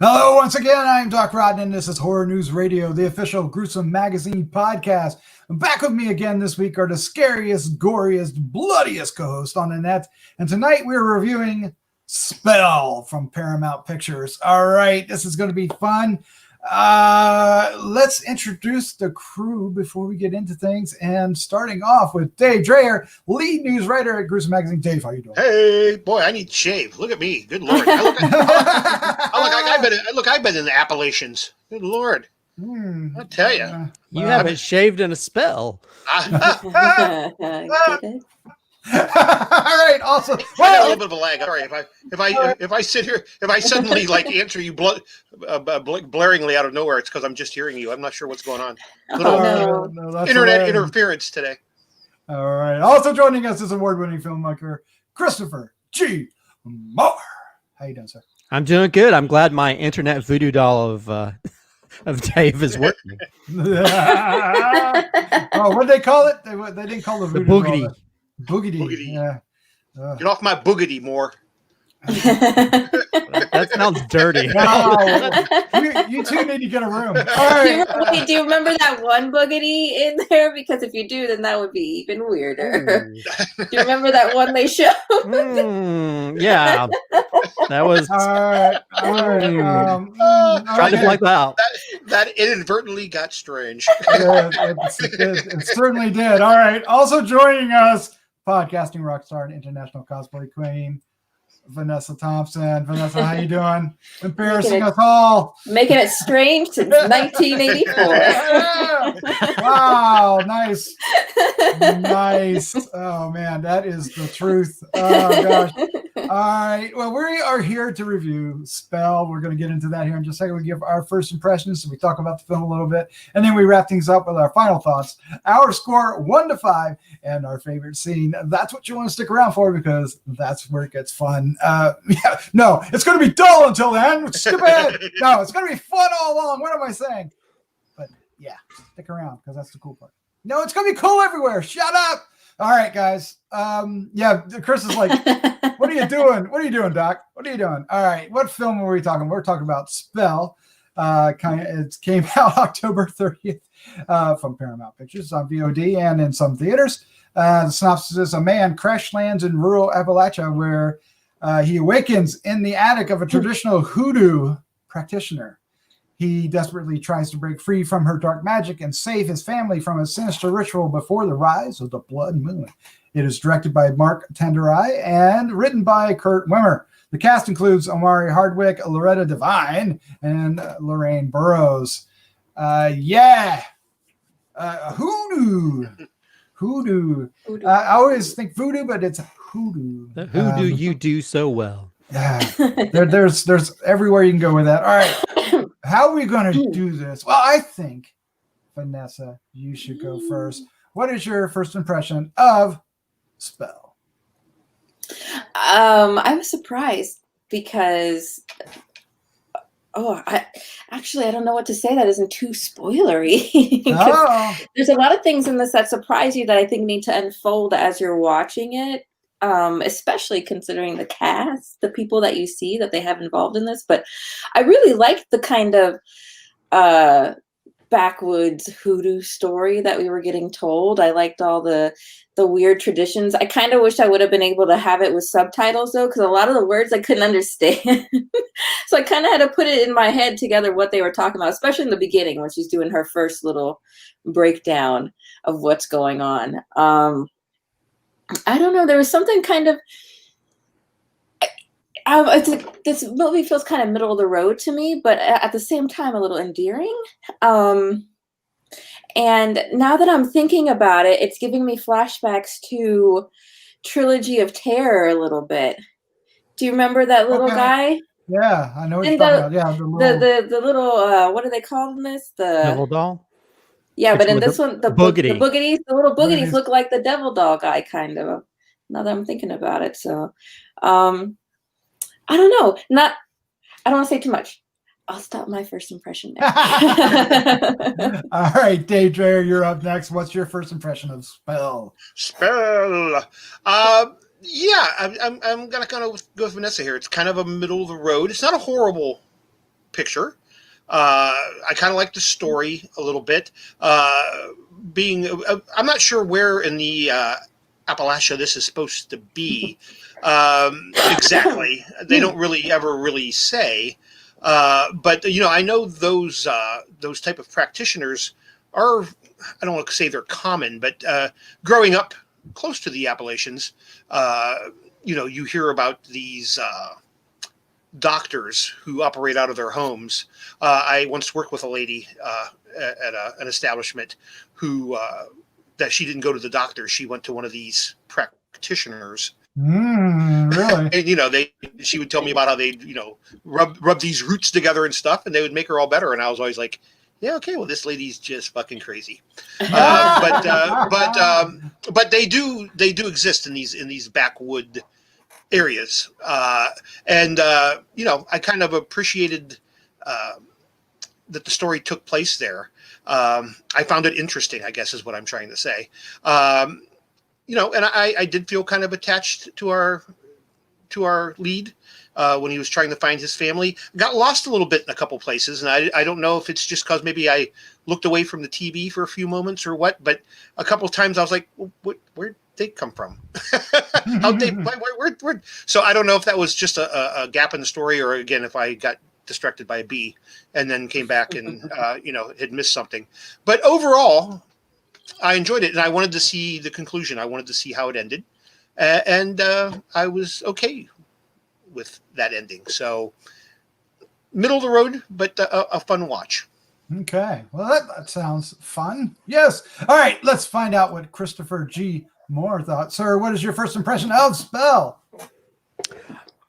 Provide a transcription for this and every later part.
Hello, once again, I'm Doc Rodden, and this is Horror News Radio, the official Gruesome Magazine podcast. Back with me again this week are the scariest, goriest, bloodiest co-hosts on the net, and tonight we're reviewing Spell from Paramount Pictures. All right, this is going to be fun. Let's introduce the crew before we get into things, and starting off with Dave Dreher, lead news writer at Gruesome Magazine. Dave, how you doing? Hey, boy, I need shave. Look at me. Good Lord. I've been in the Appalachians. Good Lord. I'll tell you. You haven't shaved in a spell. All right. Also, I got a little bit of a lag. Sorry, if I sit here, if I suddenly answer you blaringly out of nowhere, it's because I'm just hearing you. I'm not sure what's going on. Internet interference today. All right. Also joining us is award-winning filmmaker Christopher G. Moore. How you doing, sir? I'm doing good. I'm glad my internet voodoo doll of Dave is working. Oh, what did they call it? They didn't call it the boogity. Boogity. Yeah. Get off my boogity, more. That sounds dirty. No, you two need to get a room. All right. Do you remember that one boogity in there? Because if you do, then that would be even weirder. Do you remember that one they showed? Yeah. That was... All right. Tried to black that out. That inadvertently got strange. It certainly did. All right. Also joining us, podcasting rock star and international cosplay queen, Vanessa Thompson. Vanessa, how you doing? Embarrassing us all. Making it strange since 1984. Wow, nice. Oh, man, that is the truth. Oh, gosh. All right. Well, we are here to review Spell. We're going to get into that here in just a second. We give our first impressions. So we talk about the film a little bit, and then we wrap things up with our final thoughts. Our score 1 to 5, and our favorite scene. That's what you want to stick around for, because that's where it gets fun. No, it's going to be dull until then. Stupid. No, it's going to be fun all along. What am I saying? But yeah, stick around because that's the cool part. No, it's going to be cool everywhere. Shut up. All right, guys. Yeah, Chris is like, what are you doing? What are you doing, Doc? What are you doing? All right. What film are we talking? We're talking about Spell. It came out October 30th from Paramount Pictures on VOD and in some theaters. The synopsis is: a man crash lands in rural Appalachia where he awakens in the attic of a traditional HooDoo practitioner. He desperately tries to break free from her dark magic and save his family from a sinister ritual before the rise of the blood moon. It is directed by Mark Tonderai and written by Kurt Wimmer. The cast includes Omari, Hardwick, Loretta, Devine, and Lorraine Burroughs. HooDoo. HooDoo. I always think voodoo, but it's HooDoo. The hoodoo you do so well. Yeah, there's everywhere you can go with that. All right, how are we going to do this? Well, I think, Vanessa, you should go first. What is your first impression of Spell? I was surprised because, I don't know what to say that isn't too spoilery. There's a lot of things in this that surprise you that I think need to unfold as you're watching it. Especially considering the cast, the people that you see that they have involved in this. But I really liked the kind of backwoods hoodoo story that we were getting told. I liked all the weird traditions. I kind of wish I would have been able to have it with subtitles, though, because a lot of the words I couldn't understand. So I kind of had to put it in my head together what they were talking about, especially in the beginning when she's doing her first little breakdown of what's going on. I don't know. There was something kind of. This movie feels kind of middle of the road to me, but at the same time, a little endearing. And now that I'm thinking about it, it's giving me flashbacks to Trilogy of Terror a little bit. Do you remember that little guy? Yeah, I know what you're talking about. Yeah, the little what are they called in this? The devil doll. Yeah, but in this one, the little boogities Boogedies. look like the devil doll guy, kind of. Now that I'm thinking about it, so I don't know. I don't want to say too much. I'll stop my first impression there. All right, Dave Dreher, you're up next. What's your first impression of Spell? Spell. Yeah, I'm gonna kind of go with Vanessa here. It's kind of a middle of the road. It's not a horrible picture. I kind of like the story a little bit. I'm not sure where in the Appalachia this is supposed to be exactly. They don't really ever really say. But I know those type of practitioners are, I don't want to say they're common, but growing up close to the Appalachians, you hear about these doctors who operate out of their homes. I once worked with a lady at an establishment who that she didn't go to the doctor. She went to one of these practitioners. Really? And she would tell me about how they rub these roots together and stuff, and they would make her all better. And I was always like, yeah, okay, well, this lady's just fucking crazy. But they do exist in these backwood areas. And I kind of appreciated that the story took place there. I found it interesting, I guess is what I'm trying to say. And I did feel kind of attached to our lead when he was trying to find his family. Got lost a little bit in a couple places, and I don't know if it's just because maybe I looked away from the TV for a few moments or what, but a couple of times I was like, where'd they come from? How'd they, where? So I don't know if that was just a gap in the story, or again, if I got distracted by a bee and then came back and had missed something. But overall, I enjoyed it, and I wanted to see the conclusion. I wanted to see how it ended, and I was okay with that ending. So middle of the road, but a fun watch. Okay, well that sounds fun. Yes. All right, let's find out what Christopher G. Moore thought. Sir, what is your first impression of Spell?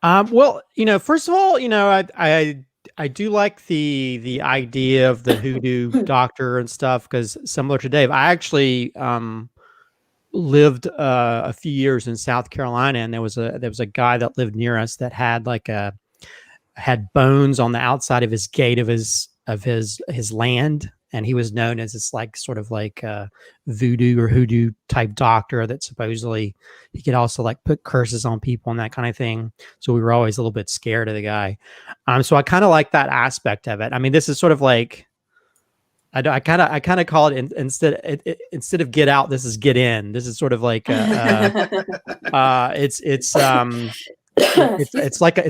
Well, first of all, I do like the idea of the HooDoo doctor and stuff, because similar to Dave, I actually lived a few years in South Carolina, and there was a guy that lived near us that had had bones on the outside of his gate of his land, and he was known as this sort of voodoo or hoodoo type doctor that supposedly he could also put curses on people and that kind of thing. So we were always a little bit scared of the guy. So I kind of like that aspect of it. I mean, this is sort of I kind of call it instead of get out, this is get in. This is sort of it's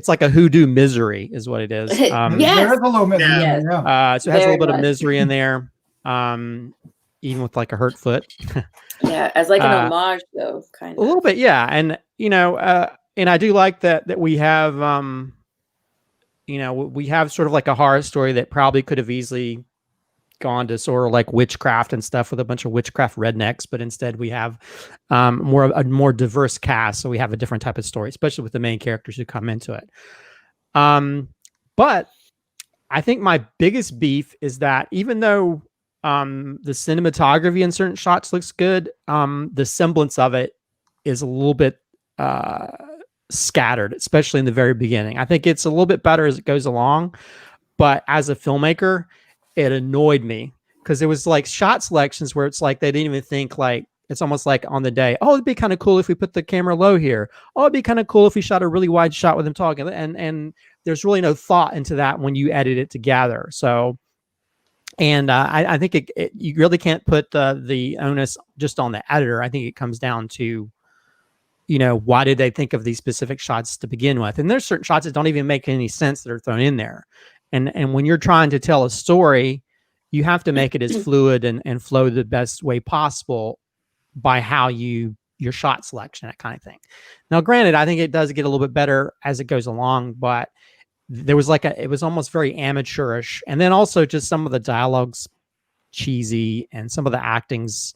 like a hoodoo misery is what it is. There's a little misery. Yeah. So it has a little bit of misery in there. Even with a hurt foot. Yeah, as an homage though, kind of. A little bit, yeah. And and I do like that we have we have sort of a horror story that probably could have easily gone to sort of witchcraft and stuff with a bunch of witchcraft rednecks, but instead we have a more diverse cast, so we have a different type of story, especially with the main characters who come into it. But I think my biggest beef is that even though the cinematography in certain shots looks good, the semblance of it is a little bit scattered, especially in the very beginning. I think it's a little bit better as it goes along, but as a filmmaker, it annoyed me because there was shot selections where it's they didn't even think it's almost on the day, oh, it'd be kind of cool if we put the camera low here. Oh, it'd be kind of cool if we shot a really wide shot with him talking. And there's really no thought into that when you edit it together. So, and I think you really can't put the onus just on the editor. I think it comes down to, why did they think of these specific shots to begin with? And there's certain shots that don't even make any sense that are thrown in there. And when you're trying to tell a story, you have to make it as fluid and flow the best way possible by how your shot selection, that kind of thing. Now, granted, I think it does get a little bit better as it goes along, but there was it was almost very amateurish. And then also just some of the dialogue's cheesy and some of the acting's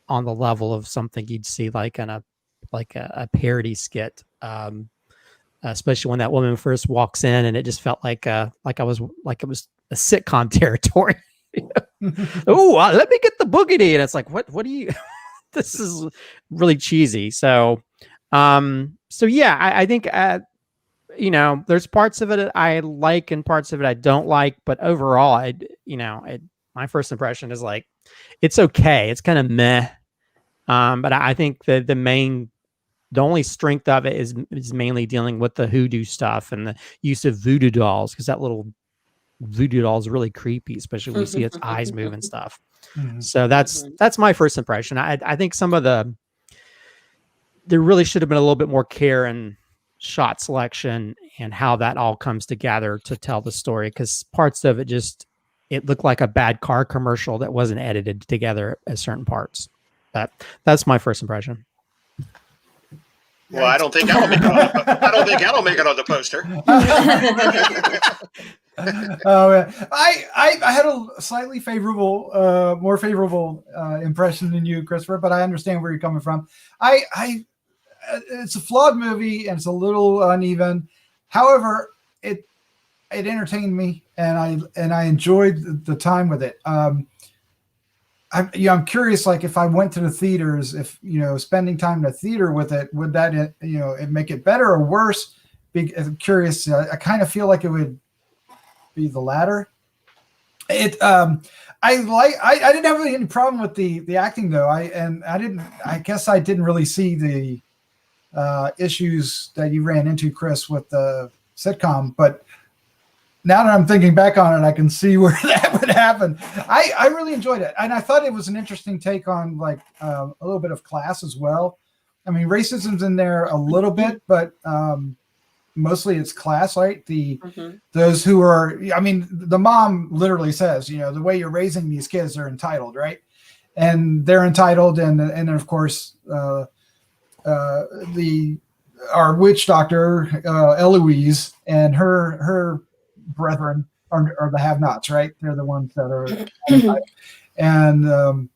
on the level of something you'd see in a parody skit. Especially when that woman first walks in, and it just felt like it was a sitcom territory. Oh, let me get the boogity, and it's what do you? This is really cheesy. So yeah, I think there's parts of it I like and parts of it I don't like, but overall, my first impression is it's okay. It's kind of meh, but I think the only strength of it is mainly dealing with the hoodoo stuff and the use of voodoo dolls, because that little voodoo doll is really creepy, especially when you see its eyes move and stuff. Mm-hmm. So that's my first impression. I think there really should have been a little bit more care in shot selection and how that all comes together to tell the story, because parts of it looked like a bad car commercial that wasn't edited together at certain parts. That's my first impression. Well, I don't think that'll make it on the poster. I had a slightly favorable, more favorable impression than you, Christopher, but I understand where you're coming from. It's a flawed movie and it's a little uneven. However, it entertained me and I enjoyed the time with it. I'm I'm curious, like if I went to the theaters, if spending time in the theater with it, would that it make it better or worse? I'm curious. I kind of feel like it would be the latter. I didn't have any problem with the acting though. I guess I didn't really see the issues that you ran into, Chris, with the sitcom, but now that I'm thinking back on it, I can see where that would happen. I really enjoyed it. And I thought it was an interesting take on like a little bit of class as well. I mean, racism's in there a little bit, but mostly it's class, right? Those who are, I mean, the mom literally says, the way you're raising these kids are entitled, right? And they're entitled. And then of course, our witch doctor, Eloise, and her brethren are the have-nots, right? They're the ones that are and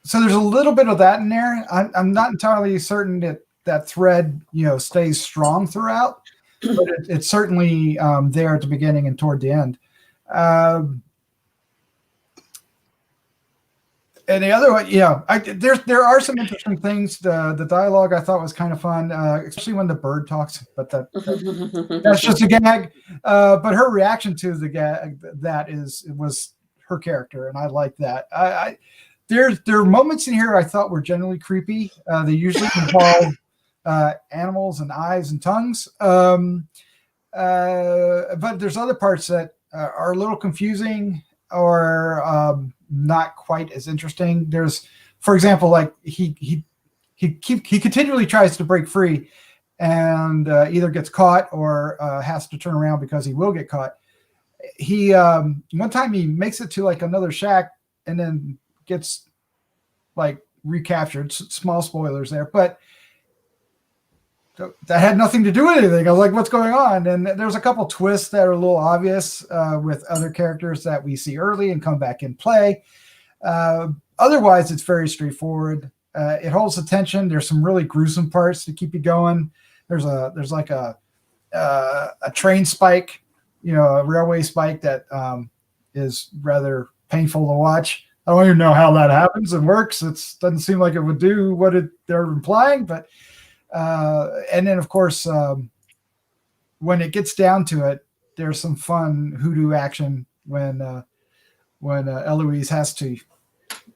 so there's a little bit of that in there. I'm not entirely certain that thread stays strong throughout, but it's certainly there at the beginning and toward the end. And the other one, there are some interesting things. The dialogue I thought was kind of fun, especially when the bird talks. But that's just a gag. But her reaction to the gag was her character, and I like that. There are moments in here I thought were generally creepy. They usually involve animals and eyes and tongues. But there's other parts that are a little confusing or not quite as interesting. There's, for example, like he continually tries to break free and either gets caught or has to turn around because he will get caught. He one time he makes it to like another shack and then gets like recaptured. Small spoilers there, but that had nothing to do with anything. I was like, what's going on? And there's a couple twists that are a little obvious with other characters that we see early and come back in play. Otherwise, it's very straightforward. It holds attention. There's some really gruesome parts to keep you going. There's like a train spike, a railway spike that is rather painful to watch. I don't even know how that happens and works. It doesn't seem like it would do what they're implying, but and then of course when it gets down to it, there's some fun HooDoo action when Eloise has to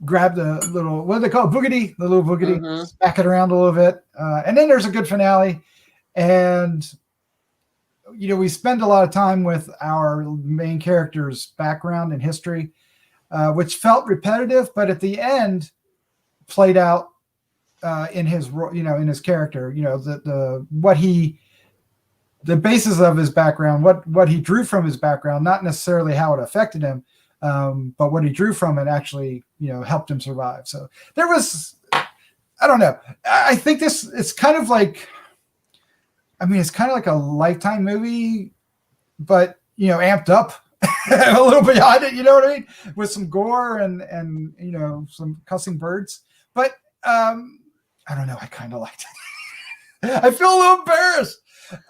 grab the little, what do they call it? Boogity, the little boogity, smack it around a little bit, and then there's a good finale. And we spend a lot of time with our main character's background and history, which felt repetitive, but at the end played out in his, in his character, the basis of his background, what he drew from his background, not necessarily how it affected him, but what he drew from it actually, helped him survive. So there was, I don't know. I think it's kind of like, it's kind of like a Lifetime movie, but amped up a little beyond it. You know what I mean? With some gore and some cussing birds, but. I don't know. I kind of liked it. I feel a little embarrassed.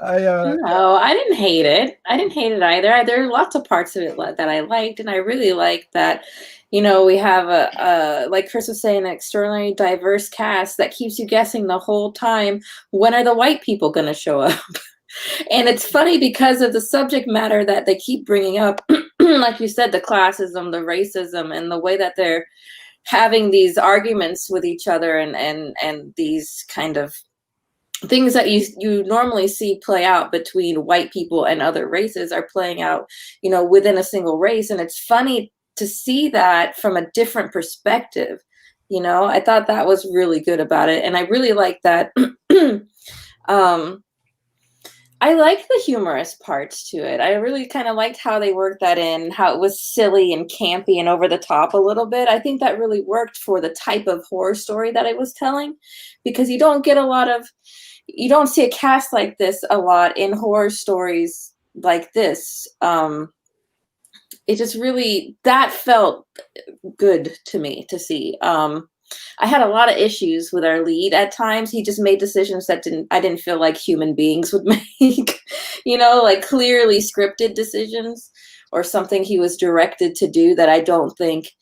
No, I didn't hate it. I didn't hate it either. There are lots of parts of it that I liked, and I really liked that. We have like Chris was saying, an extraordinarily diverse cast that keeps you guessing the whole time. When are the white people going to show up? And it's funny because of the subject matter that they keep bringing up, like you said, the classism, the racism, and the way that they're having these arguments with each other and these kind of things that you normally see play out between white people and other races are playing out, within a single race. And it's funny to see that from a different perspective. I thought that was really good about it. And I really like that. I liked the humorous parts to it. I really kind of liked how they worked that in, how it was silly and campy and over the top a little bit. I think that really worked for the type of horror story that it was telling, because you don't see a cast like this a lot in horror stories like this. It just really, that felt good to me to see. I had a lot of issues with our lead at times. He just made decisions that I didn't feel like human beings would make, like clearly scripted decisions or something he was directed to do that I don't think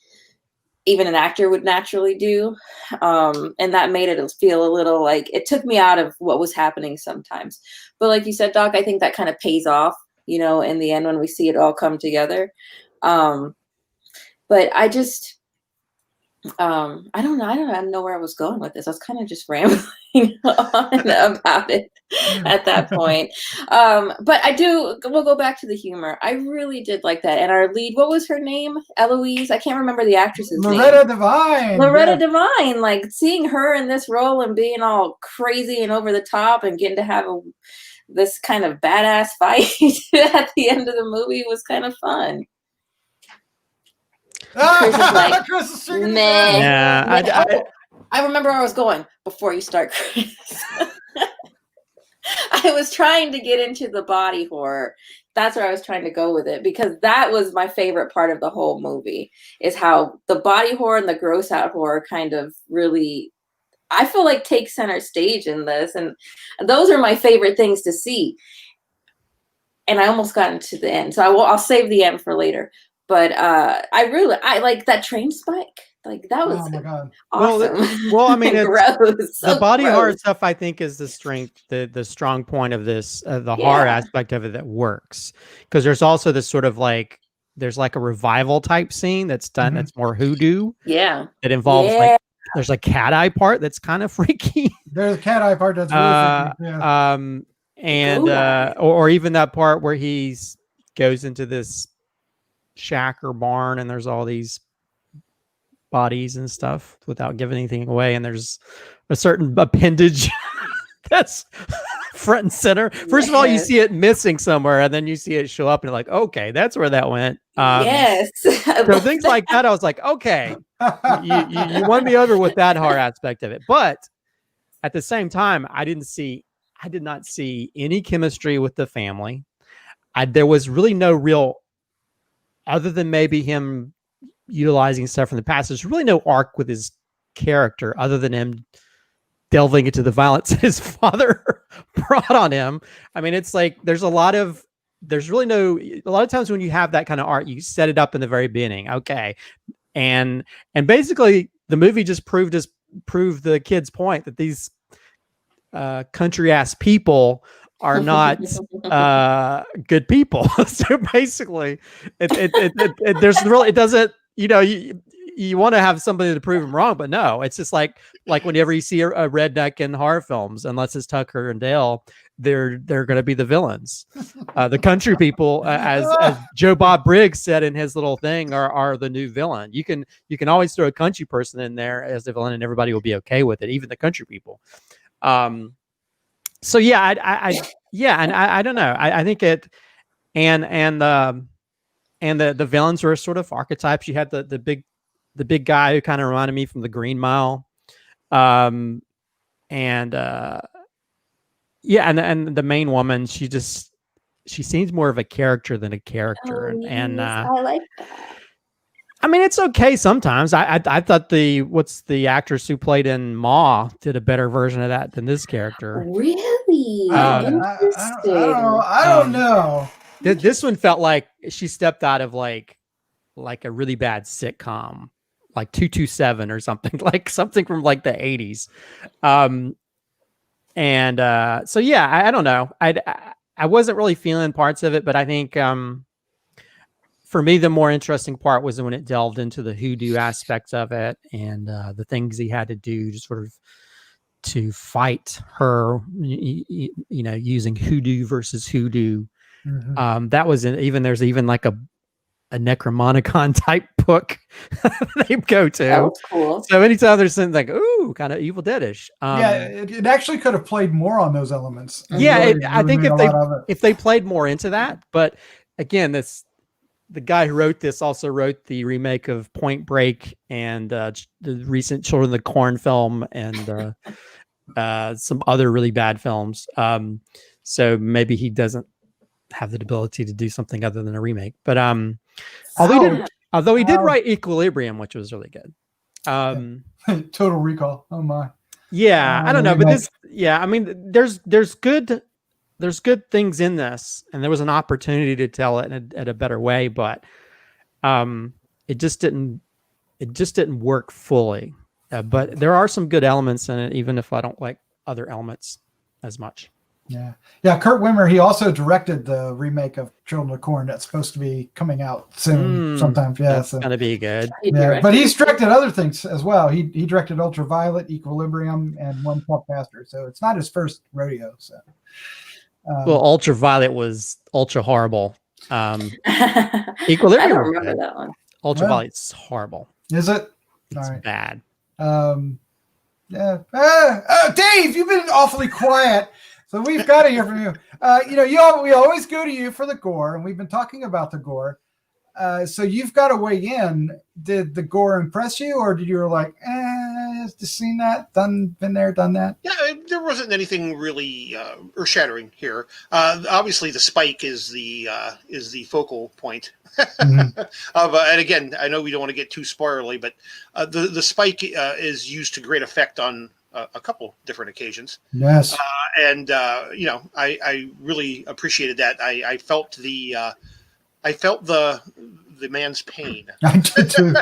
even an actor would naturally do. And that made it feel a little like it took me out of what was happening sometimes. But like you said, Doc, I think that kind of pays off, in the end when we see it all come together. But I just, I don't know where I was going with this. I was kind of just rambling on about it at that point. But we'll go back to the humor. I really did like that. And our lead, what was her name? Eloise? I can't remember the actress's name. Loretta Devine. Loretta Devine. Like seeing her in this role and being all crazy and over the top and getting to have this kind of badass fight at the end of the movie was kind of fun. Chris is like, Chris is man. Yeah, I remember where I was going before you start, Chris. I was trying to get into the body horror. That's where I was trying to go with it, because that was my favorite part of the whole movie, is how the body horror and the gross out horror kind of really, I feel like, take center stage in this. And those are my favorite things to see. And I almost got into the end. So I'll save the end for later. But I like that train spike. Like that was awesome. Well, I mean, gross, the body horror stuff, I think, is the strength, the strong point of this, the horror aspect of it that works. Because there's also this sort of like, there's like a revival type scene that's done, that's more HooDoo. Yeah. That involves like, there's a cat eye part that's kind of freaky. There's a cat eye part that's really freaky. Yeah. And or even that part where he goes into this shack or barn and there's all these bodies and stuff without giving anything away, and there's a certain appendage that's front and center. First of all, you see it missing somewhere, and then you see it show up and you're like, okay, that's where that went. Yes. So things like that, I was like, okay, you won me over with that horror aspect of it. But at the same time, I did not see any chemistry with the family. There was really no real, other than maybe him utilizing stuff from the past, there's really no arc with his character other than him delving into the violence his father brought on him. I mean, it's like there's a lot of times when you have that kind of art, you set it up in the very beginning. Okay. And basically the movie just proved the kid's point that these country ass people are not good people. So basically it doesn't, you want to have somebody to prove them wrong, but no, it's just like whenever you see a redneck in horror films, unless it's Tucker and Dale, they're going to be the villains. The country people, as Joe Bob Briggs said in his little thing, are the new villain. You can always throw a country person in there as the villain and everybody will be okay with it, even the country people. So yeah, I don't know. I think it, and the villains were sort of archetypes. You had the big guy who kind of reminded me from the Green Mile, and the main woman, she seems more of a character than a character. I like that. I mean, it's okay sometimes. I thought the actress who played in Ma did a better version of that than this character. Really? Interesting. I don't know. This one felt like she stepped out of like a really bad sitcom, like 227 or something, like something from like the 80s. So yeah, I don't know. I wasn't really feeling parts of it, but I think for me, the more interesting part was when it delved into the HooDoo aspects of it and the things he had to do to sort of to fight her, using HooDoo versus HooDoo. That was there's even like a Necromonicon type book they go to. That was cool. So anytime there's something like, ooh, kind of Evil Deadish. It actually could have played more on those elements. I think if they played more into that, but again, the guy who wrote this also wrote the remake of Point Break and the recent Children of the Corn film and some other really bad films. So maybe he doesn't have the ability to do something other than a remake. But although he did write Equilibrium, which was really good. Total Recall. Oh my. Yeah, I don't know, but I mean, there's good things in this, and there was an opportunity to tell it in a better way, but it just didn't work fully. But there are some good elements in it, even if I don't like other elements as much. Yeah. Kurt Wimmer, he also directed the remake of Children of the Corn that's supposed to be coming out soon sometime. Yeah, that's gonna be good. But he's directed other things as well. He directed Ultraviolet, Equilibrium, and One Puff Faster. So it's not his first rodeo. So well, Ultraviolet was ultra horrible. Equilibrium, I don't remember that one. Ultraviolet's horrible. Is it? It's bad. Yeah. Dave, you've been awfully quiet. So we've got to hear from you. We always go to you for the gore, and we've been talking about the gore. So you've got to weigh in. Did the gore impress you, or did you were like, just seen that, been there, done that? Yeah, there wasn't anything really earth-shattering here. Obviously, the spike is the focal point. And again, I know we don't want to get too spoilerly, but the spike is used to great effect on a couple different occasions. Yes. I really appreciated that. I felt the man's pain. I did too.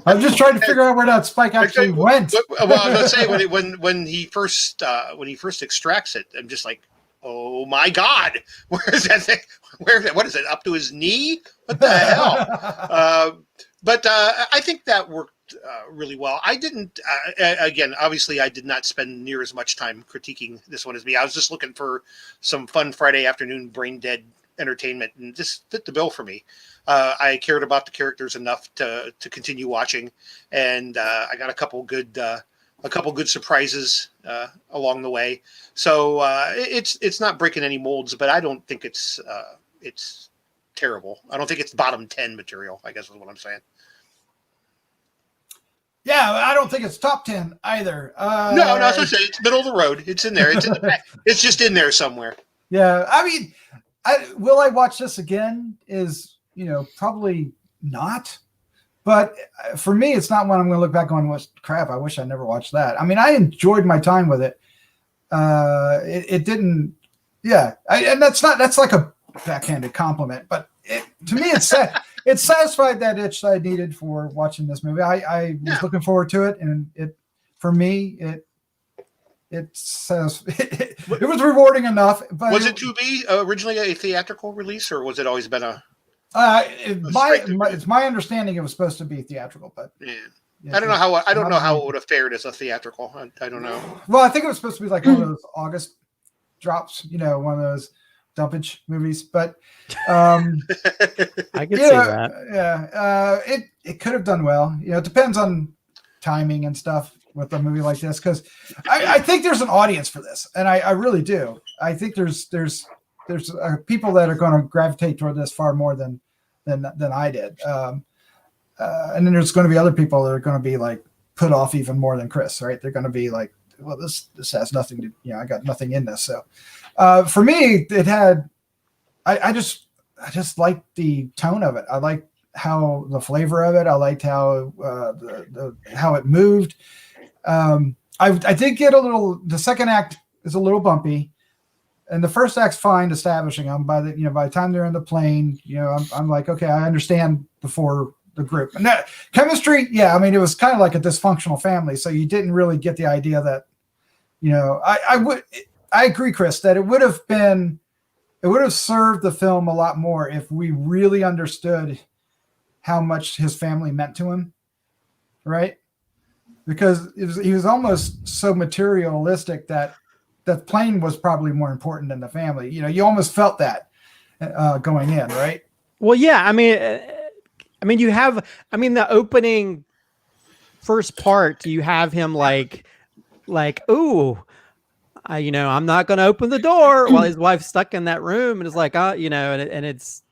I'm just trying to figure out where that spike actually went. Well, I was gonna say when he first extracts it, I'm just like, oh my God, where is that thing? What is it? Up to his knee? What the hell? But I think that worked really well. I didn't, again, obviously I did not spend near as much time critiquing this one as me. I was just looking for some fun Friday afternoon brain dead entertainment, and this fit the bill for me. I cared about the characters enough to continue watching, and I got a couple good surprises along the way. So it's not breaking any molds, but I don't think it's terrible. I don't think it's bottom 10 material, I guess is what I'm saying. Yeah, I don't think it's top 10 either. No, I was going to say it's middle of the road. It's in there. It's in the back. It's just in there somewhere. Yeah, I mean, will I watch this again? Is probably not. But for me, it's not one I'm going to look back on. What crap? I wish I never watched that. I mean, I enjoyed my time with it. It didn't. Yeah, and that's like a backhanded compliment, but to me, it satisfied that itch that I needed for watching this movie. I was looking forward to it, and it says it was rewarding enough. But was it to be originally a theatrical release, or was it always been a? It's my understanding it was supposed to be theatrical, but I don't know how it would have fared as a theatrical. I don't know. Well, I think it was supposed to be like one of those August drops, one of those dumpage movies, but I could see that. Yeah, it could have done well. It depends on timing and stuff with a movie like this, because I think there's an audience for this, and I really do. I think there's people that are going to gravitate toward this far more than I did, and then there's going to be other people that are going to be like put off even more than Chris, right? They're going to be like, well, this has nothing to, I got nothing in this. So for me, it had, I just liked the tone of it. I liked how the flavor of it. I liked how how it moved. I did get the second act is a little bumpy, and the first act's fine establishing them. By the time they're in the plane, I'm like, okay, I understand before the group. And that chemistry, yeah, I mean, it was kind of like a dysfunctional family, so you didn't really get the idea that, I agree, Chris, that it would have served the film a lot more if we really understood how much his family meant to him, right? because he was almost so materialistic that the plane was probably more important than the family. You know, you almost felt that going in, right? Well, yeah. I mean, you have. I mean, the opening first part, you have him like, ooh. You know, I'm not going to open the door while his wife's stuck in that room, and it's like, you know, and it's,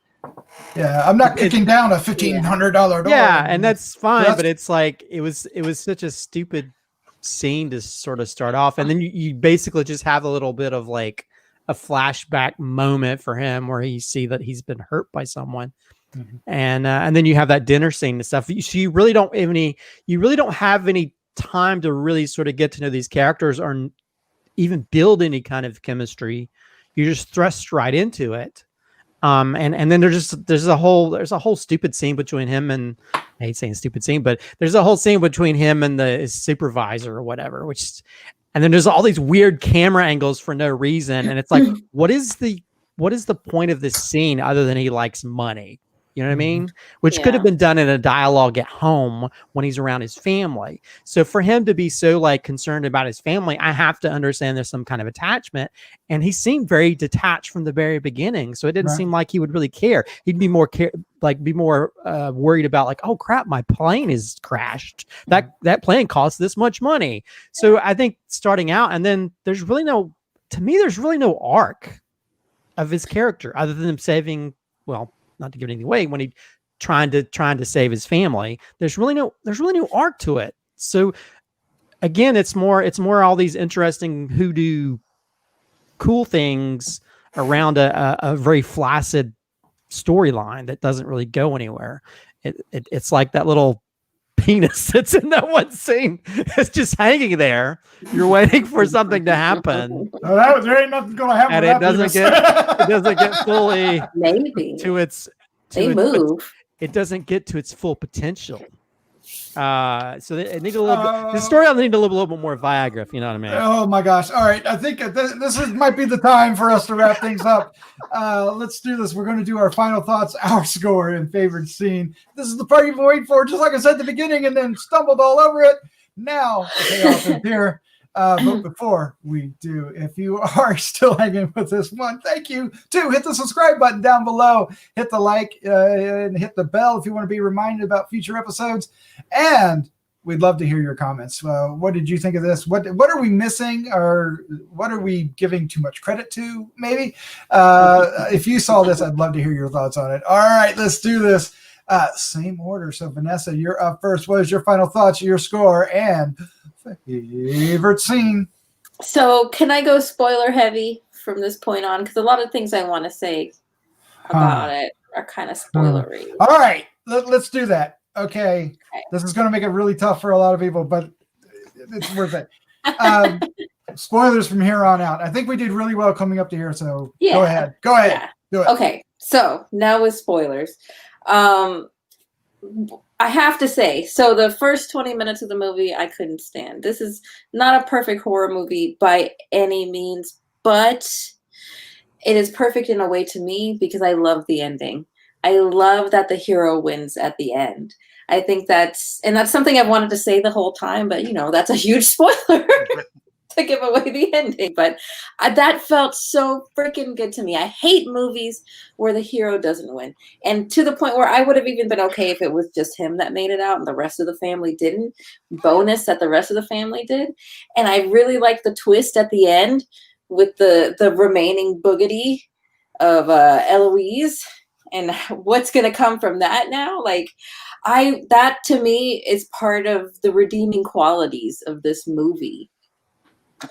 yeah, I'm not kicking down a $1,500 door. Yeah, and that's fine, but it's like it was such a stupid scene to sort of start off, and then you basically just have a little bit of like a flashback moment for him where you see that he's been hurt by someone, and then you have that dinner scene and stuff. So you really don't have any time to really sort of get to know these characters or even build any kind of chemistry. You're just thrust right into it. And then there's a whole stupid scene between him and, I hate saying stupid scene, but there's a whole scene between him and his supervisor or whatever, and then there's all these weird camera angles for no reason. And it's like, what is the point of this scene other than he likes money? You know what I mean? Which could have been done in a dialogue at home when he's around his family. So for him to be so like concerned about his family, I have to understand there's some kind of attachment. And he seemed very detached from the very beginning. So it didn't seem like he would really care. He'd be more worried about like, oh crap, my plane is crashed. That plane costs this much money. So I think starting out, and then there's really no arc of his character other than him saving, well, not to give anything away, when he trying to save his family. There's really no arc to it. So again, it's more all these interesting HooDoo cool things around a very flaccid storyline that doesn't really go anywhere. It's like that little penis that's in that one scene. It's just hanging there. You're waiting for something to happen. There ain't nothing gonna happen. And it doesn't get fully maybe to its. move. It doesn't get to its full potential. So it needs a little bit. The story will need a little bit more Viagra, if you know what I mean. Oh my gosh! All right, I think might be the time for us to wrap things up. Let's do this. We're going to do our final thoughts, our score, and favorite scene. This is the part you've been waiting for, just like I said at the beginning, and then stumbled all over it. Now the payoff is here. But before we do, if you are still hanging with this one, thank you. Hit the subscribe button down below, hit the like, and hit the bell if you want to be reminded about future episodes. And we'd love to hear your comments. What did you think of this? What are we missing, or what are we giving too much credit to? Maybe if you saw this, I'd love to hear your thoughts on it. All right, let's do this. Same order. So Vanessa, you're up first. What is your final thoughts, your score, and favorite scene? So can I go spoiler heavy from this point on? Because a lot of things I want to say about it are kind of spoilery. All right, let's do that. Okay. This is going to make it really tough for a lot of people, but it's worth it. Spoilers from here on out. I think we did really well coming up to here, so go ahead. Yeah. Do it. Okay, so now with spoilers. I have to say, so the first 20 minutes of the movie, I couldn't stand. This is not a perfect horror movie by any means, but it is perfect in a way to me because I love the ending. I love that the hero wins at the end. I think that's something I've wanted to say the whole time, but that's a huge spoiler to give away the ending. But that felt so freaking good to me. I hate movies where the hero doesn't win. And to the point where I would have even been okay if it was just him that made it out and the rest of the family didn't. Bonus that the rest of the family did. And I really like the twist at the end with the remaining boogity of Eloise and what's going to come from that now. Like, that to me is part of the redeeming qualities of this movie.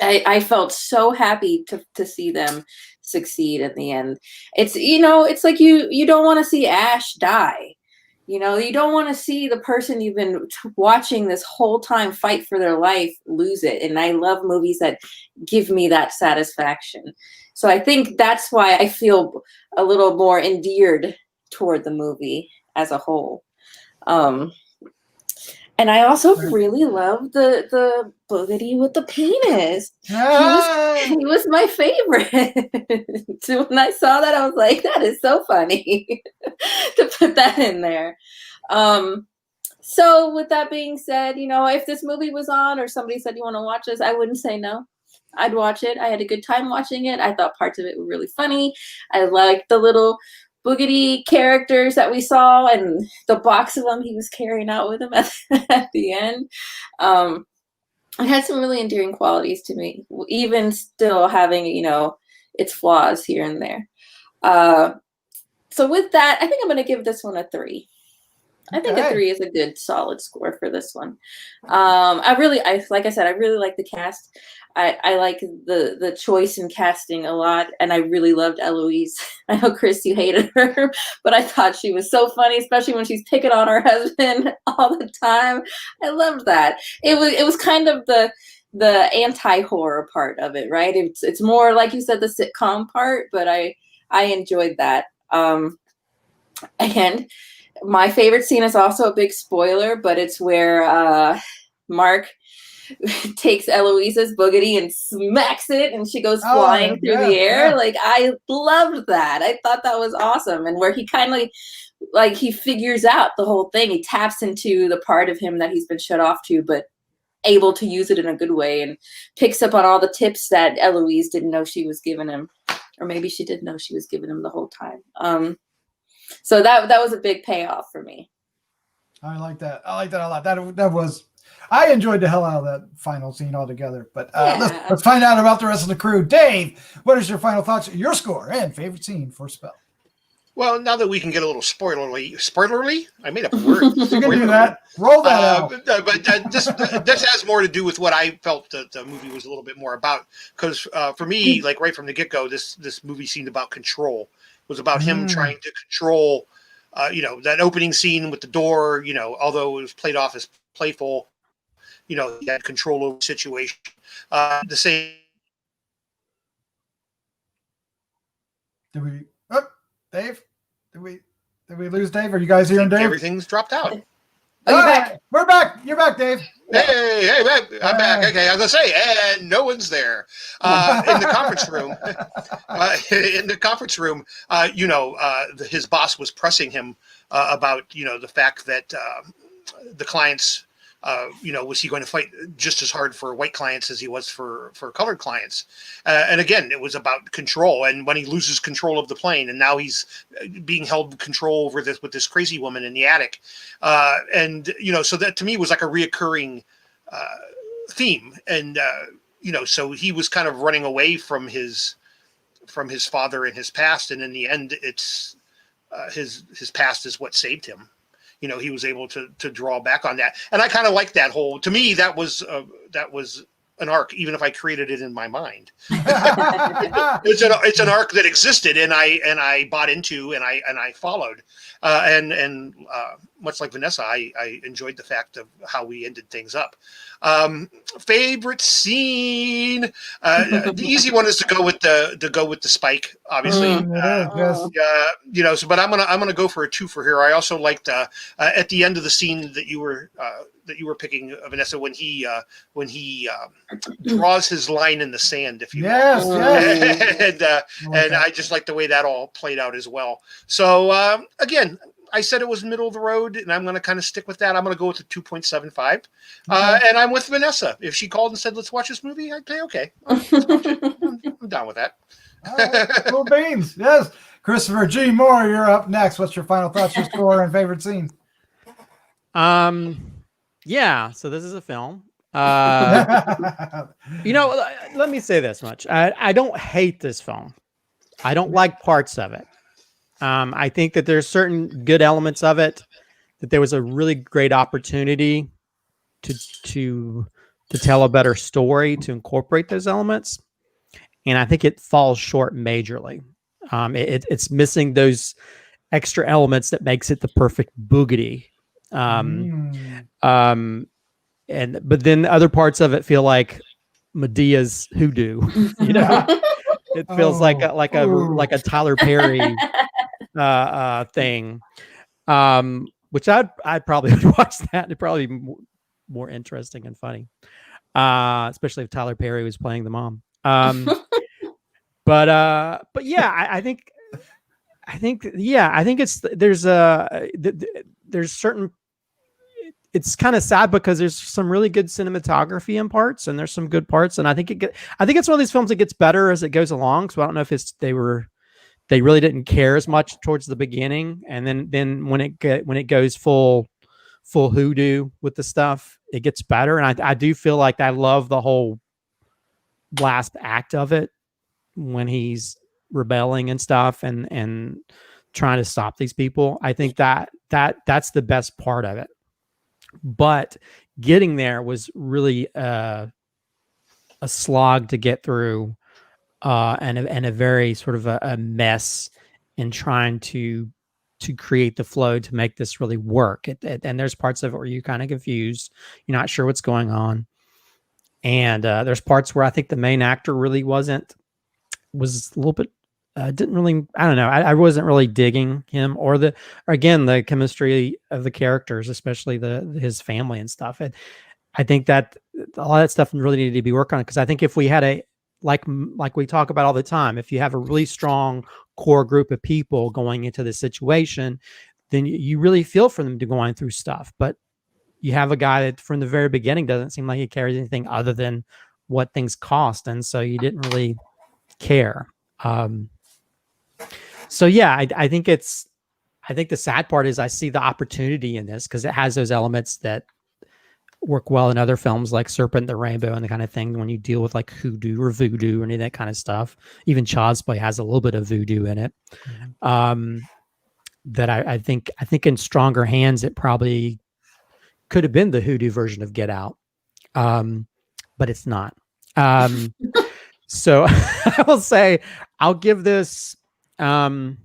I felt so happy to see them succeed in the end. It's, it's like you don't want to see Ash die. You don't want to see the person you've been watching this whole time fight for their life lose it. And I love movies that give me that satisfaction. So I think that's why I feel a little more endeared toward the movie as a whole. And I also really love the boogity with the penis. He was my favorite. So when I saw that, I was like, that is so funny to put that in there. So with that being said, if this movie was on or somebody said you want to watch this, I wouldn't say no. I'd watch it. I had a good time watching it. I thought parts of it were really funny. I liked the little boogity characters that we saw and the box of them he was carrying out with him at the end. It had some really endearing qualities to me, even still having, its flaws here and there. So with that, I think I'm going to give this one a 3. I think a 3 is a good solid score for this one. Like I said, I really like the cast. I like the choice in casting a lot, and I really loved Eloise. I know, Chris, you hated her, but I thought she was so funny, especially when she's picking on her husband all the time. I loved that. It was kind of the anti-horror part of it, right? It's more like you said, the sitcom part, but I enjoyed that. And my favorite scene is also a big spoiler, but it's where Mark takes Eloise's boogity and smacks it, and she goes flying through the air. Yeah. Like, I loved that. I thought that was awesome. And where he kind of he figures out the whole thing. He taps into the part of him that he's been shut off to, but able to use it in a good way, and picks up on all the tips that Eloise didn't know she was giving him, or maybe she did know she was giving him the whole time. So that was a big payoff for me. I like that. I like that a lot. That was. I enjoyed the hell out of that final scene altogether. But let's find out about the rest of the crew. Dave, what is your final thoughts, your score, and favorite scene for Spell? Well, now that we can get a little spoilerly, I made up a word. You can do that. Roll that out. But this has more to do with what I felt that the movie was a little bit more about. Because for me, like right from the get-go, this movie seemed about control. It was about him trying to control, that opening scene with the door, although it was played off as playful, he had control over the situation. The same. Dave? Did we lose Dave? Are you guys hearing Dave? Everything's dropped out. Oh, you're back. We're back. You're back, Dave. Hey, I'm back. Okay, I was gonna say, and no one's there in the conference room. His boss was pressing him about the fact that the clients. Was he going to fight just as hard for white clients as he was for colored clients? And again, it was about control. And when he loses control of the plane, and now he's being held control over this with this crazy woman in the attic. So that to me was like a reoccurring theme. And, so he was kind of running away from his father and his past. And in the end, it's his past is what saved him. He was able to draw back on that. And I kind of like that whole, to me, that was an arc, even if I created it in my mind. It's an arc that existed, and I bought into, and I followed. And much like Vanessa, I enjoyed the fact of how we ended things up. Favorite scene? The easy one is to go with the spike, obviously. Yes. But I'm gonna go for a 2 for here. I also liked at the end of the scene that you were picking, Vanessa, when he draws his line in the sand, if you will. Yes. And I just like the way that all played out as well. So again, I said it was middle of the road, and I'm going to kind of stick with that. I'm going to go with a 2.75. And I'm with Vanessa. If she called and said, let's watch this movie, I'd say, okay. I'm down with that. All right. Cool beans. Yes. Christopher G. Moore, you're up next. What's your final thoughts, your score, and favorite scene? Yeah, so this is a film. Let me say this much. I don't hate this film. I don't like parts of it. I think that there's certain good elements of it, that there was a really great opportunity to tell a better story, to incorporate those elements. And I think it falls short majorly. It's missing those extra elements that makes it the perfect boogity. But then other parts of it feel like Medea's HooDoo. It feels like a Tyler Perry thing, which I'd probably would watch that. It'd probably be more interesting and funny, especially if Tyler Perry was playing the mom. But yeah, I think it's there's certain. it's kind of sad because there's some really good cinematography in parts, and there's some good parts, and I think it's one of these films that gets better as it goes along. So I don't know if they really didn't care as much towards the beginning, and then when it goes full HooDoo with the stuff, it gets better. And I do feel like I love the whole last act of it when he's rebelling and stuff and trying to stop these people. I think that's the best part of it. But getting there was really a slog to get through, and a very sort of a mess in trying to create the flow to make this really work. And there's parts of it where you're kind of confused. You're not sure what's going on. And there's parts where I think the main actor really was a little bit, didn't really, I don't know. I wasn't really digging him or the chemistry of the characters, especially his family and stuff. And I think that a lot of that stuff really needed to be worked on, because I think if we had like we talk about all the time, if you have a really strong core group of people going into this situation, then you really feel for them to going through stuff. But you have a guy that from the very beginning doesn't seem like he carries anything other than what things cost. And so you didn't really care. So yeah, I think the sad part is I see the opportunity in this, because it has those elements that work well in other films like Serpent the Rainbow and the kind of thing when you deal with like HooDoo or voodoo or any of that kind of stuff. Even Cosplay has a little bit of voodoo in it. That I think in stronger hands, it probably could have been the HooDoo version of Get Out. But it's not. So I will say I'll give this I'll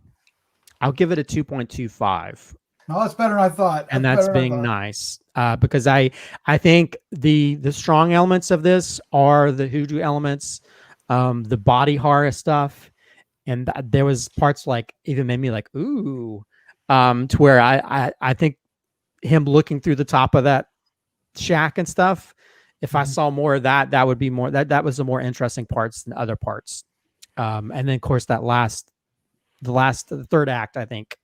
give it a 2.25. No, that's better than I thought. And that's being nice. Because I think the strong elements of this are the HooDoo elements, the body horror stuff. And there was parts like even made me like, ooh, to where I think him looking through the top of that shack and stuff, if I saw more of that, that would be more, that was the more interesting parts than other parts. And then of course the third act, I think,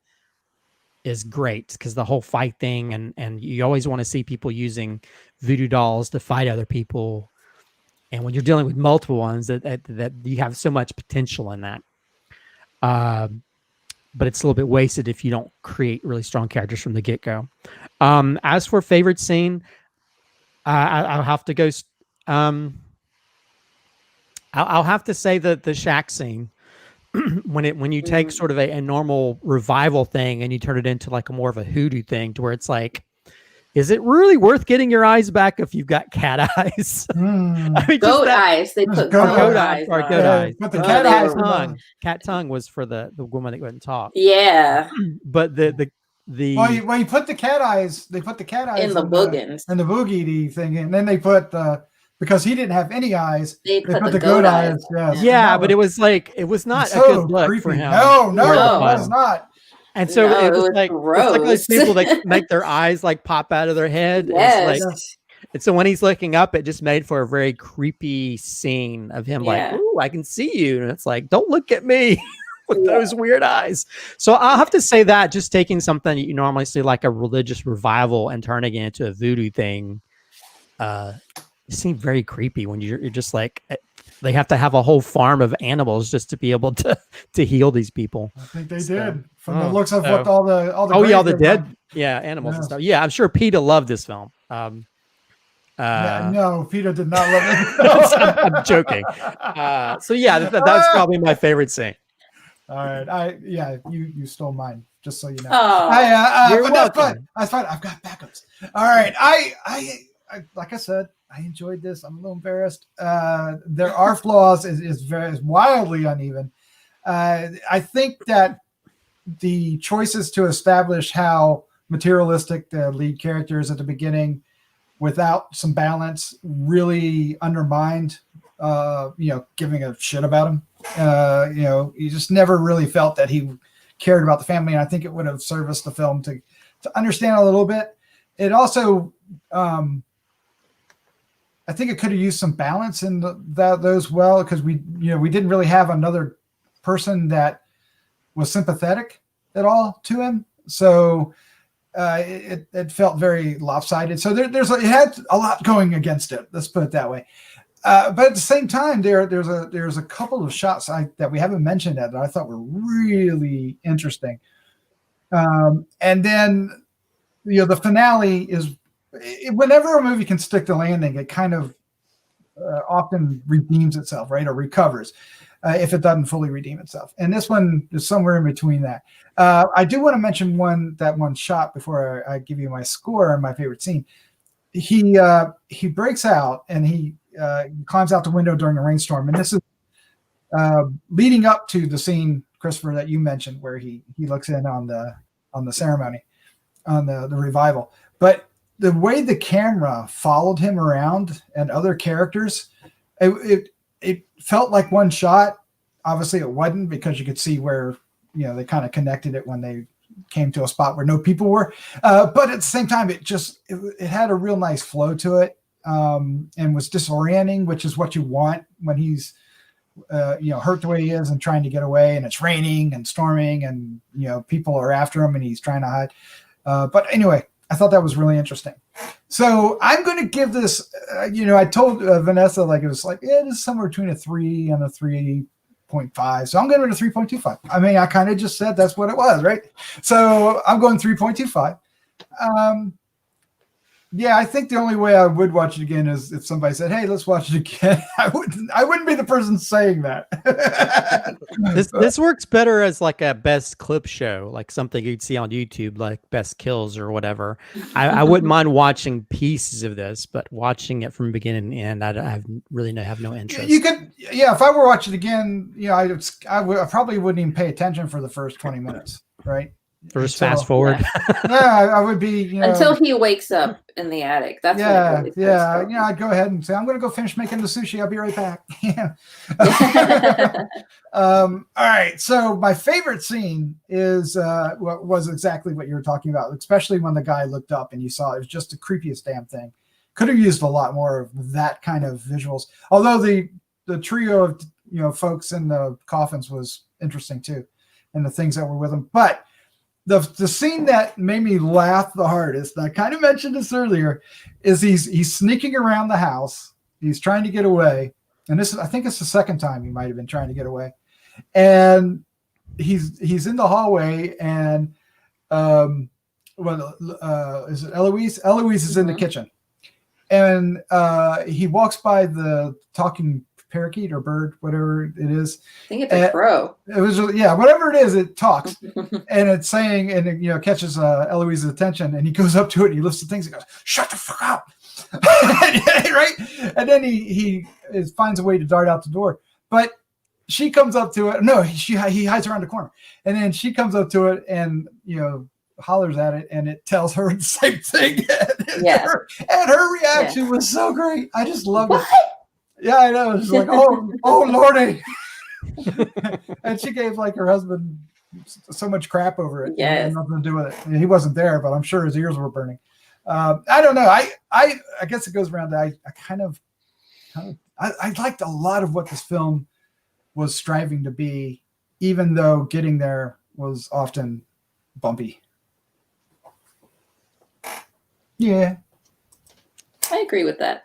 is great, because the whole fight thing, and you always want to see people using voodoo dolls to fight other people. And when you're dealing with multiple ones, that you have so much potential in that. But it's a little bit wasted if you don't create really strong characters from the get-go. As for favorite scene, I'll have to go. I'll have to say that the shack scene, when you take sort of a normal revival thing and you turn it into like a more of a HooDoo thing, to where it's like, is it really worth getting your eyes back if you've got cat eyes? I mean, goat eyes. They put goat eyes. Or goat eyes. But the cat eyes cat tongue was for the woman that couldn't talk. Yeah. But the well, you put the cat eyes. They put the cat eyes in the boogans and the boogie thing, and then they put because he didn't have any eyes. They put the goat eyes. Yes. Yeah, but it was like, it was not a good look for him. No, it was not. And so it was like, gross. It's like those people that make their eyes like pop out of their head. Yes. And so when he's looking up, it just made for a very creepy scene of him like, ooh, I can see you. And it's like, don't look at me with those weird eyes. So I'll have to say that, just taking something you normally see like a religious revival and turning it into a voodoo thing, it seemed very creepy when you're just like, they have to have a whole farm of animals just to be able to heal these people. I think they did, from the looks of what all the all the dead animals and stuff. Yeah, I'm sure PETA loved this film. No, PETA did not love it. I'm joking. So yeah, that's probably my favorite scene. All right, you stole mine, just so you know. You're but welcome. That's fine. I've got backups. All right, I like I said, I enjoyed this. I'm a little embarrassed. There are flaws. It's wildly uneven. I think that the choices to establish how materialistic the lead character is at the beginning, without some balance, really undermined, giving a shit about him. You just never really felt that he cared about the family. And I think it would have serviced the film to understand a little bit. It also, I think it could have used some balance in those well, because we didn't really have another person that was sympathetic at all to him. So it felt very lopsided. So it had a lot going against it. Let's put it that way. But at the same time, there's a couple of shots that we haven't mentioned that I thought were really interesting. And then, the finale is whenever a movie can stick the landing, it kind of often redeems itself, right? Or recovers if it doesn't fully redeem itself. And this one is somewhere in between that. I do want to mention one shot before I give you my score and my favorite scene. He breaks out and he climbs out the window during a rainstorm. And this is leading up to the scene, Christopher, that you mentioned, where he looks in on the ceremony, on the revival. But the way the camera followed him around and other characters, it felt like one shot. Obviously, it wasn't, because you could see where they kind of connected it when they came to a spot where no people were. But at the same time, it had a real nice flow to it, and was disorienting, which is what you want when he's hurt the way he is and trying to get away, and it's raining and storming, and people are after him and he's trying to hide. But anyway, I thought that was really interesting. So I'm going to give this, I told Vanessa, it was it is somewhere between a 3 and a 3.5. So I'm going to 3.25. I mean, I kind of just said that's what it was, right? So I'm going 3.25. Yeah, I think the only way I would watch it again is if somebody said, "Hey, let's watch it again." I wouldn't be the person saying that. This works better as like a best clip show, like something you'd see on YouTube, like best kills or whatever. I wouldn't mind watching pieces of this, but watching it from beginning to end, I really have no interest. You could, if I were watching it again, I probably wouldn't even pay attention for the first 20 minutes, right? First, fast forward. Yeah, I would be, until he wakes up in the attic. That's I'd go ahead and say, I'm going to go finish making the sushi. I'll be right back. Yeah. All right. So my favorite scene is was exactly what you were talking about, especially when the guy looked up and you saw it was just the creepiest damn thing. Could have used a lot more of that kind of visuals. Although the trio of folks in the coffins was interesting too, and the things that were with them, but the scene that made me laugh the hardest, and I kind of mentioned this earlier, is he's sneaking around the house. He's trying to get away. And I think it's the second time he might have been trying to get away. And he's in the hallway, and is it Eloise? Eloise is in the kitchen. And he walks by the talking parakeet or bird, whatever it is. I think it's a crow. It was, whatever it is, it talks. And it's saying, and it catches Eloise's attention, and he goes up to it and he lifts the things and goes, "Shut the fuck up." Right? And then he finds a way to dart out the door. But she comes up to it. No, he hides around the corner. And then she comes up to it and, hollers at it, and it tells her the same thing. And her reaction was so great. I just loved it. Yeah, I know. She's like, oh Lordy. And she gave her husband so much crap over it. Yeah. Nothing to do with it. He wasn't there, but I'm sure his ears were burning. I don't know. I guess it goes around that I liked a lot of what this film was striving to be, even though getting there was often bumpy. Yeah. I agree with that.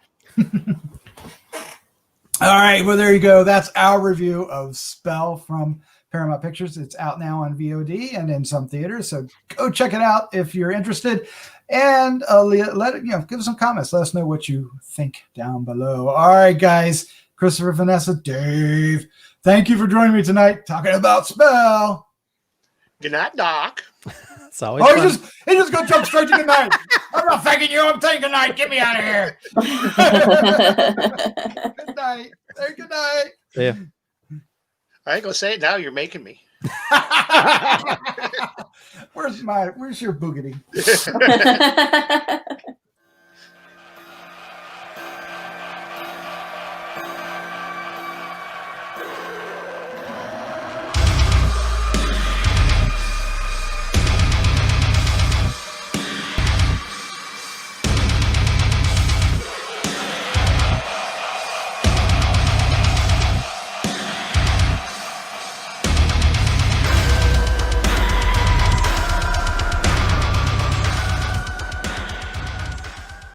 All right, well, there you go. That's our review of Spell from Paramount Pictures. It's out now on VOD and in some theaters, so go check it out if you're interested. And give us some comments. Let us know what you think down below. All right, guys. Christopher, Vanessa, Dave, thank you for joining me tonight talking about Spell. Good night, Doc. It's always fun. He just gonna jump straight to good night. I'm not thanking you. I'm saying good night. Get me out of here. Good night. Hey, good night. Yeah. I ain't gonna say it now. You're making me. Where's your boogity?